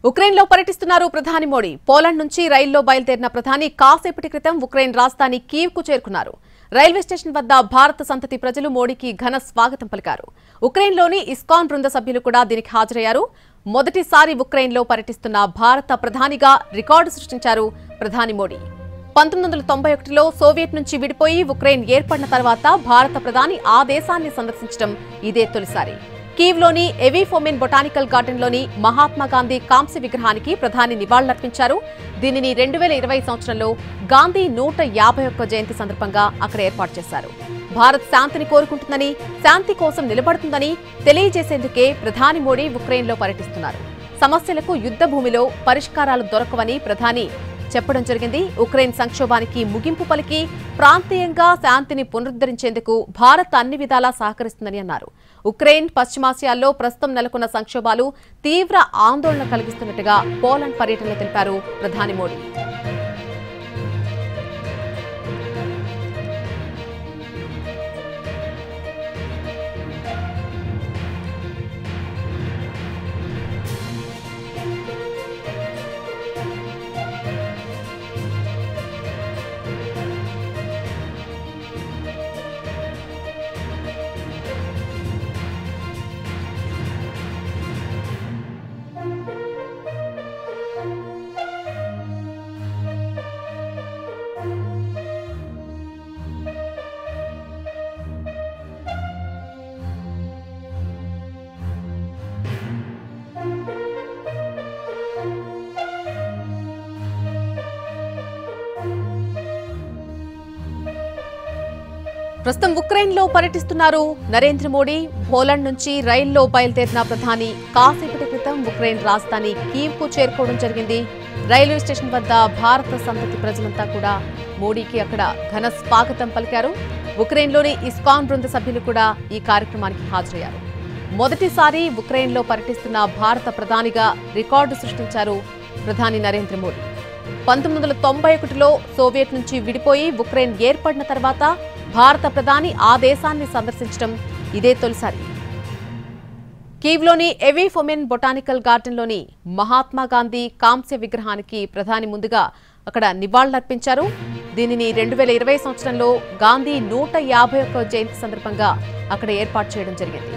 ఉక్రెయిన్లో పర్యటిస్తున్నారు ప్రధాని మోడీ. పోలాండ్ నుంచి రైల్లో బయలుదేరిన ప్రధాని కాసేపటి క్రితం ఉక్రెయిన్ రాజధాని కీవ్కు చేరుకున్నారు. రైల్వే స్టేషన్ వద్ద భారత సంతతి ప్రజలు మోడీకి ఘన స్వాగతం పలికారు. ఉక్రెయిన్లోని ఇస్కాన్ బృంద సభ్యులు కూడా దీనికి హాజరయ్యారు. మొదటిసారి ఉక్రెయిన్లో పర్యటిస్తున్న భారత ప్రధానిగా రికార్డు సృష్టించారు ప్రధాని మోడీ. 1991లో సోవియట్ నుంచి విడిపోయి ఉక్రెయిన్ ఏర్పడిన తర్వాత భారత ప్రధాని ఆ దేశాన్ని సందర్శించడం ఇదే తొలిసారి. కీవ్లోని ఎవీ ఫోమెన్ బొటానికల్ గార్డెన్లోని మహాత్మాగాంధీ కాంస్య విగ్రహానికి ప్రధాని నివాళులర్పించారు. దీనిని 2020 సంవత్సరంలో గాంధీ 151 జయంతి సందర్భంగా అక్కడ ఏర్పాటు చేశారు. భారత్ శాంతిని కోరుకుంటుందని, శాంతి కోసం నిలబడుతుందని తెలియజేసేందుకే ప్రధాని మోడీ ఉక్రెయిన్లో పర్యటిస్తున్నారు. సమస్యలకు యుద్ధ భూమిలో పరిష్కారాలు దొరకవని ప్రధాని చెప్పడం జరిగింది. ఉక్రెయిన్ సంక్షోభానికి ముగింపు పలికి ప్రాంతీయంగా శాంతిని పునరుద్ధరించేందుకు భారత్ అన్ని విధాలా సహకరిస్తుందని అన్నారు. ఉక్రెయిన్, పశ్చిమాసియాల్లో ప్రస్తుతం నెలకొన్న సంక్షోభాలు తీవ్ర ఆందోళన కలిగిస్తున్నట్టుగా పోలాండ్ పర్యటనలో తెలిపారు ప్రధాని మోడీ. ప్రస్తుతం ఉక్రెయిన్లో పర్యటిస్తున్నారు నరేంద్ర మోడీ. పోలాండ్ నుంచి రైల్లో బయలుదేరిన ప్రధాని కాసేపటి క్రితం ఉక్రెయిన్ రాజధాని కీవ్కు చేరుకోవడం జరిగింది. రైల్వే స్టేషన్ వద్ద భారత సంతతి ప్రజలంతా కూడా మోడీకి అక్కడ ఘన స్వాగతం పలికారు. ఉక్రెయిన్లోని ఇస్కాన్ బృంద సభ్యులు కూడా ఈ కార్యక్రమానికి హాజరయ్యారు. మొదటిసారి ఉక్రెయిన్లో పర్యటిస్తున్న భారత ప్రధానిగా రికార్డు సృష్టించారు ప్రధాని నరేంద్ర మోడీ. 1991లో సోవియట్ నుంచి విడిపోయి ఉక్రెయిన్ ఏర్పడిన తర్వాత భారత ప్రధాని ఆ దేశాన్ని సందర్శించడం ఇదే తొలిసారి. కీవ్లోని ఎవీ ఫోమెన్ బొటానికల్ గార్డెన్లోని మహాత్మాగాంధీ కాంస్య విగ్రహానికి ప్రధాని ముందుగా అక్కడ నివాళులర్పించారు. దీనిని 2020 సంవత్సరంలో గాంధీ 151 జయంతి సందర్భంగా అక్కడ ఏర్పాటు చేయడం జరిగింది.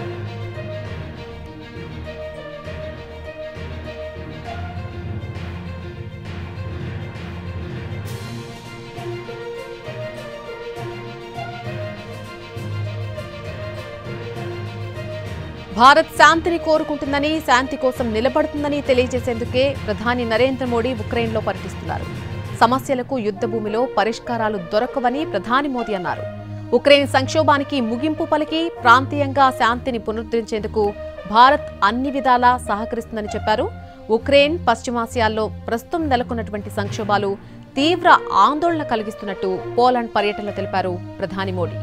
భారత్ శాంతిని కోరుకుంటుందని, శాంతి కోసం నిలబడుతుందని తెలియజేసేందుకే ప్రధాని నరేంద్ర మోడీ ఉక్రెయిన్లో పర్యటిస్తున్నారు. సమస్యలకు యుద్ధ భూమిలో పరిష్కారాలు దొరకవని ప్రధాని మోదీ అన్నారు. ఉక్రెయిన్ సంక్షోభానికి ముగింపు పలికి ప్రాంతీయంగా శాంతిని పునరుద్ధరించేందుకు భారత్ అన్ని విధాలా సహకరిస్తుందని చెప్పారు. ఉక్రెయిన్, పశ్చిమాసియాల్లో ప్రస్తుతం నెలకొన్నటువంటి సంక్షోభాలు తీవ్ర ఆందోళన కలిగిస్తున్నట్టు పోలాండ్ పర్యటనలో తెలిపారు ప్రధాని మోడీ.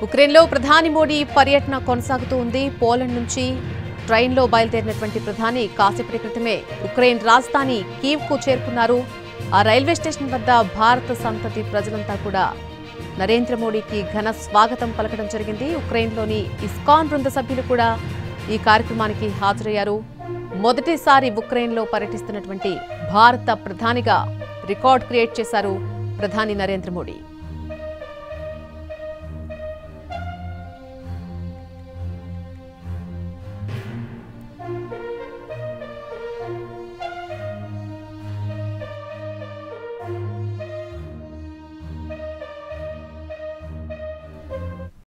ఉక్రెయిన్లో ప్రధాని మోడీ పర్యటన కొనసాగుతూ ఉంది. పోలాండ్ నుంచి ట్రైన్లో బయలుదేరినటువంటి ప్రధాని కాసేపటి క్రితమే ఉక్రెయిన్ రాజధాని కీవ్కు చేరుకున్నారు. ఆ రైల్వే స్టేషన్ వద్ద భారత సంతతి ప్రజలంతా కూడా నరేంద్ర మోడీకి ఘన స్వాగతం పలకడం జరిగింది. ఉక్రెయిన్లోని ఇస్కాన్ బృంద సభ్యులు కూడా ఈ కార్యక్రమానికి హాజరయ్యారు. మొదటిసారి ఉక్రెయిన్లో పర్యటిస్తున్నటువంటి భారత ప్రధానిగా రికార్డ్ క్రియేట్ చేశారు ప్రధాని నరేంద్ర మోడీ.